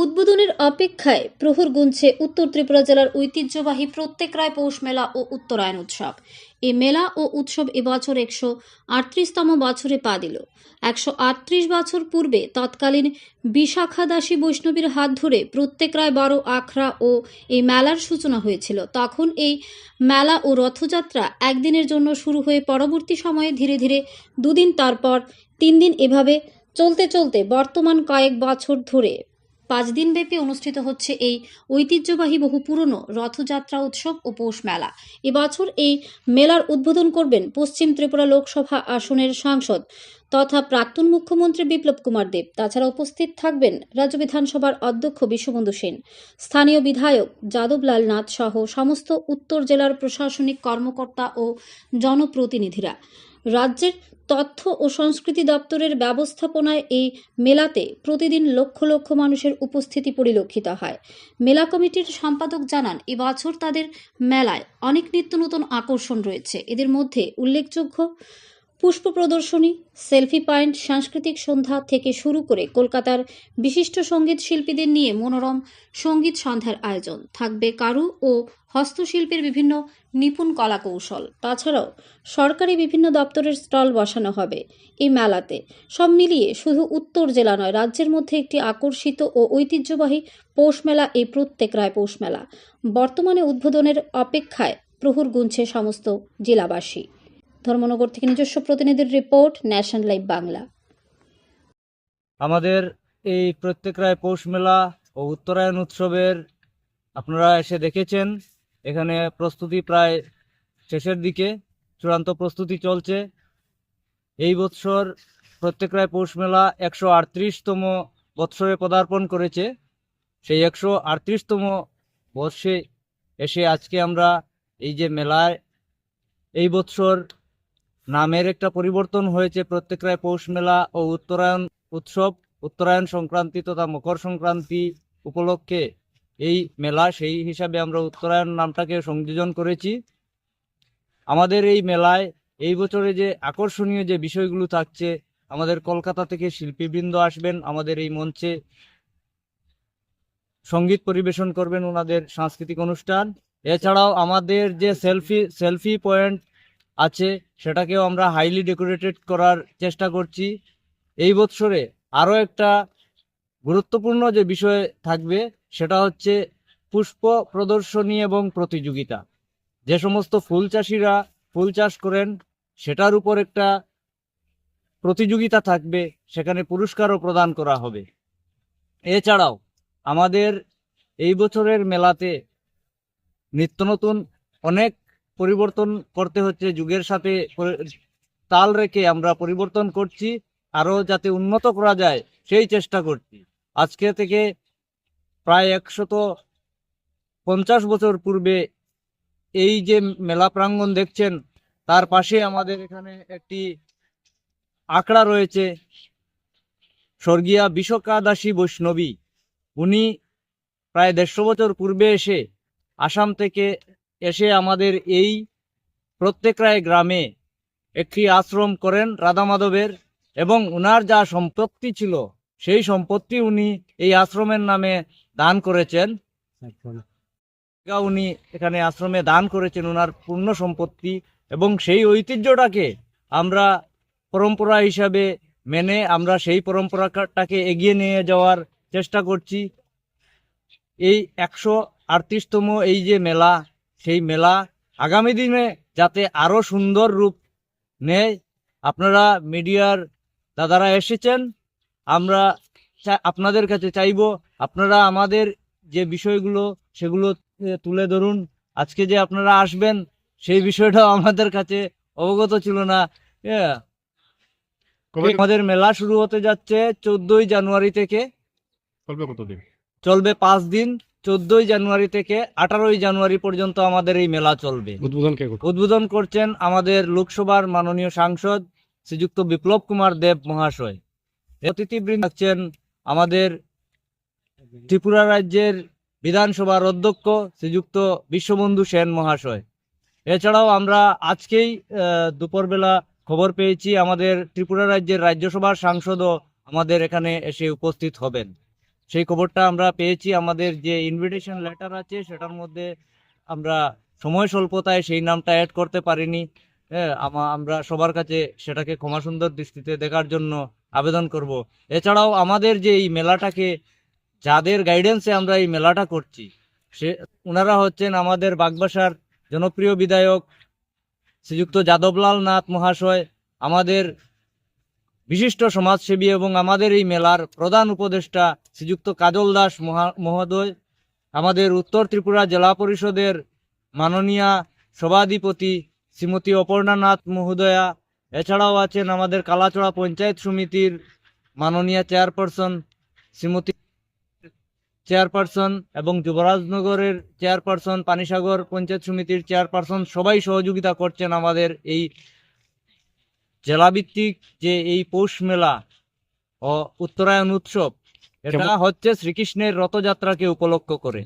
উদ্বোধনের অপেক্ষায় প্রহর গুনছে উত্তর ত্রিপুরা জেলার ঐতিহ্যবাহী প্রত্যেক রায় পৌষ মেলা ও উত্তরায়ণ উৎসব। এই মেলা ও উৎসব এবছর 138তম বছরে পা দিল। 138 বছর পূর্বে তৎকালীন বিশাখা দাসী বৈষ্ণবীর হাত ধরে প্রত্যেক রায় বড় আখড়া ও এই মেলার সূচনা হয়েছিল। তখন এই মেলা ও রথযাত্রা একদিনের জন্য শুরু হয়ে পরবর্তী সময়ে ধীরে ধীরে দুদিন, তারপর 3 দিন, এভাবে চলতে চলতে বর্তমান কয়েক বছর ধরে 5 দিনব্যাপী অনুষ্ঠিত হচ্ছে এই ঐতিহ্যবাহী বহু পুরনো রথযাত্রা উৎসব ও পৌষ মেলা। এবছর এই মেলার উদ্বোধন করবেন পশ্চিম ত্রিপুরা লোকসভা আসনের সাংসদ তথা প্রাক্তন মুখ্যমন্ত্রী বিপ্লব কুমার দেব। তাছাড়া উপস্থিত থাকবেন রাজ্য বিধানসভার অধ্যক্ষ বিশ্ববন্ধু সেন, স্থানীয় বিধায়ক যাদবলাল নাথ সহ সমস্ত উত্তর জেলার প্রশাসনিক কর্মকর্তা ও জনপ্রতিনিধিরা। রাজ্যের তথ্য ও সংস্কৃতি দপ্তরের ব্যবস্থাপনায় এই মেলাতে প্রতিদিন লক্ষ লক্ষ মানুষের উপস্থিতি পরিলক্ষিত হয়। মেলা কমিটির সম্পাদক জানান, এবছর তাদের মেলায় অনেক নিত্য নতুন আকর্ষণ রয়েছে। এদের মধ্যে উল্লেখযোগ্য পুষ্প প্রদর্শনী, সেলফি পয়েন্ট, সাংস্কৃতিক সন্ধ্যা থেকে শুরু করে কলকাতার বিশিষ্ট সঙ্গীত শিল্পীদের নিয়ে মনোরম সঙ্গীত সন্ধ্যার আয়োজন থাকবে। কারু ও হস্তশিল্পের বিভিন্ন নিপুণ কলাকৌশল, তাছাড়াও সরকারি বিভিন্ন দপ্তরের স্টল বসানো হবে এই মেলাতে। সব মিলিয়ে শুধু উত্তর জেলা নয়, রাজ্যের মধ্যে একটি আকর্ষিত ও ঐতিহ্যবাহী পৌষ মেলা এই প্রত্যেক রায় পৌষ মেলা। বর্তমানে উদ্বোধনের অপেক্ষায় প্রহর গুনছে সমস্ত জেলাবাসী। ধর্মনগর থেকে নিজস্ব প্রতিনিধির রিপোর্ট, ন্যাশনাল লাইভ বাংলা। আমাদের এই প্রত্যেক রায় পৌষ মেলা ও উত্তরায়ণ উৎসবের আপনারা এসে দেখেছেন, এখানে প্রস্তুতি প্রায় শেষের দিকে, চূড়ান্ত প্রস্তুতি চলছে। এই বৎসর প্রত্যেক রায় পৌষ মেলা 138তম বৎসরে পদার্পণ করেছে। সেই 138তম বর্ষে এসে আজকে আমরা এই যে মেলায় এই বৎসর নামের একটা পরিবর্তন হয়েছে, প্রত্যেক রায় পৌষ মেলা ও উত্তরায়ণ উৎসব। উত্তরায়ণ সংক্রান্তি তথা মকর সংক্রান্তি উপলক্ষে এই মেলা, সেই হিসাবে আমরা উত্তরায়ণ নামটাকে সংযোজন করেছি। আমাদের এই মেলায় এই বছরে যে আকর্ষণীয় যে বিষয়গুলো থাকছে, আমাদের কলকাতা থেকে শিল্পীবৃন্দ আসবেন, আমাদের এই মঞ্চে সঙ্গীত পরিবেশন করবেন, ওনাদের সাংস্কৃতিক অনুষ্ঠান। এছাড়াও আমাদের যে সেলফি পয়েন্ট আছে, সেটাকেও আমরা হাইলি ডেকোরেটেড করার চেষ্টা করছি। এই বছরে আরও একটা গুরুত্বপূর্ণ যে বিষয় থাকবে, সেটা হচ্ছে পুষ্প প্রদর্শনী এবং প্রতিযোগিতা। যে সমস্ত ফুল চাষিরা ফুল চাষ করেন, সেটার উপর একটা প্রতিযোগিতা থাকবে, সেখানে পুরস্কারও প্রদান করা হবে। এছাড়াও আমাদের এই বছরের মেলাতে নিত্য নতুন অনেক পরিবর্তন করতে হচ্ছে, যুগের সাথে তাল রেখে আমরা পরিবর্তন করছি, আরও যাতে উন্নত করা যায় সেই চেষ্টা করছি। আজকে থেকে প্রায় 150 বছর পূর্বে এই যে মেলা প্রাঙ্গণ দেখছেন, তার পাশে আমাদের এখানে একটি আখড়া রয়েছে। স্বর্গীয়া বিশাখা দাসী বৈষ্ণবী, উনি প্রায় 150 বছর পূর্বে এসে আসাম থেকে এসে আমাদের এই প্রত্যেক রায় গ্রামে একটি আশ্রম করেন রাধা মাধবের, এবং উনার যা সম্পত্তি ছিল সেই সম্পত্তি উনি এই আশ্রমের নামে দান করেছেন। উনি এখানে আশ্রমে দান করেছেন উনার পূর্ণ সম্পত্তি, এবং সেই ঐতিহ্যটাকে আমরা পরম্পরা হিসাবে মেনে আমরা সেই পরম্পরাটাকে এগিয়ে নিয়ে যাওয়ার চেষ্টা করছি। এই 138তম এই যে মেলা, সেই মেলা আগামী দিনে যাতে আরো সুন্দর রূপ নেয়। আপনারা মিডিয়ার দাদারা এসেছেন, আমরা আপনাদের কাছে চাইব আপনারা আমাদের যে বিষয়গুলো সেগুলো তুলে ধরুন। আজকে যে আপনারা আসবেন সেই বিষয়টাও আমাদের কাছে অবগত ছিল না। আমাদের মেলা শুরু হতে যাচ্ছে 14ই জানুয়ারি থেকে, চলবে 5 দিন। 14ই জানুয়ারি থেকে 18ই জানুয়ারি পর্যন্ত আমাদের এই মেলা চলবে। উদ্বোধন করছেন আমাদের লোকসভার মাননীয় সাংসদ শ্রীযুক্ত বিপ্লব কুমার দেব মহাশয়। অতিথিবৃন্দ থাকছেন আমাদের ত্রিপুরা রাজ্যের বিধানসভার অধ্যক্ষ শ্রীযুক্ত বিশ্ববন্ধু সেন মহাশয়। এছাড়াও আমরা আজকেই দুপুরবেলা খবর পেয়েছি আমাদের ত্রিপুরা রাজ্যের রাজ্যসভার সাংসদও আমাদের এখানে এসে উপস্থিত হবেন। সেই খবরটা আমরা পেয়েছি। আমাদের যে ইনভিটেশন লেটার আছে সেটার মধ্যে আমরা সময় স্বল্পতায় সেই নামটা অ্যাড করতে পারিনি। হ্যাঁ, আমরা সবার কাছে সেটাকে ক্ষমা সুন্দর দৃষ্টিতে দেখার জন্য আবেদন করব। এছাড়াও আমাদের যে এই মেলাটাকে, যাদের গাইডেন্সে আমরা এই মেলাটা করছি, ওনারা হচ্ছেন আমাদের বাগবাসার জনপ্রিয় বিধায়ক শ্রীযুক্ত যাদবলাল নাথ মহাশয়, আমাদের বিশিষ্ট সমাজসেবী এবং আমাদের এই মেলার প্রধান উপদেষ্টা শ্রীযুক্ত কাজল দাস মহোদয়, আমাদের উত্তর ত্রিপুরা জেলা পরিষদের মাননীয়া সভাধিপতি শ্রীমতী অপর্ণা নাথ মহোদয়া, এছাড়াও আছেন আমাদের কালাচড়া পঞ্চায়েত সমিতির মাননীয়া চেয়ারপারসন এবং যুবরাজনগরের চেয়ারপারসন, পানিসাগর পঞ্চায়েত সমিতির চেয়ারপারসন, সবাই সহযোগিতা করছেন আমাদের এই জেলাভিত্তিক যে এই পৌষ মেলা ও উত্তরায়ণ উৎসব। এটা হচ্ছে শ্রীকৃষ্ণের রথযাত্রাকে উপলক্ষ করে।